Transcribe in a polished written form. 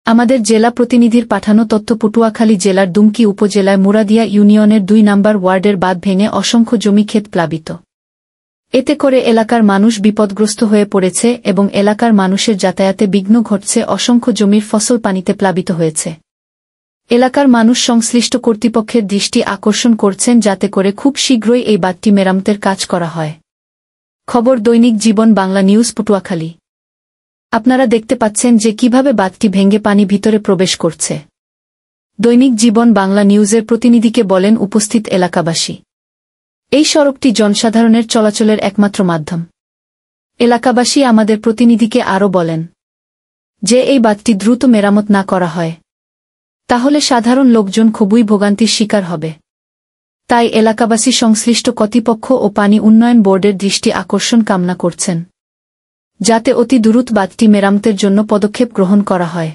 আমাদের জেলা প্রতিনিধির পাঠানো তথ্য পটুয়াখালী জেলার দুমকি উপজেলায় মুরাদিয়া ইউনিয়নের ২ নম্বর ওয়ার্ডের বাঁধ ভেঙে অসংখ্য জমি ক্ষেত প্লাবিত। এতে করে এলাকার মানুষ বিপদগ্রস্ত হয়ে পড়েছে এবং এলাকার মানুষের যাতায়াতে বিঘ্ন ঘটছে, অসংখ্য জমির ফসল পানিতে প্লাবিত হয়েছে। এলাকার মানুষ সংশ্লিষ্ট কর্তৃপক্ষের দৃষ্টি আকর্ষণ করছেন যাতে করে খুব শীঘ্রই এই বাঁধটি মেরামতের কাজ করা হয়। খবর দৈনিক জীবন বাংলা নিউজ পটুয়াখালী। আপনারা দেখতে পাচ্ছেন যে কিভাবে বাঁধটি ভেঙে পানি ভিতরে প্রবেশ করছে। দৈনিক জীবন বাংলা নিউজের প্রতিনিধিকে বলেন উপস্থিত এলাকাবাসী। এই সড়কটি জনসাধারণের চলাচলের একমাত্র মাধ্যম। এলাকাবাসী আমাদের প্রতিনিধিকে আরও বলেন যে এই বাঁধটি দ্রুত মেরামত না করা হয় তাহলে সাধারণ লোকজন খুবই ভোগান্তির শিকার হবে। তাই এলাকাবাসী সংশ্লিষ্ট কর্তৃপক্ষ ও পানি উন্নয়ন বোর্ডের দৃষ্টি আকর্ষণ কামনা করছেন যাতে অতি দ্রুত বাঁধটি মেরামতের জন্য পদক্ষেপ গ্রহণ করা হয়।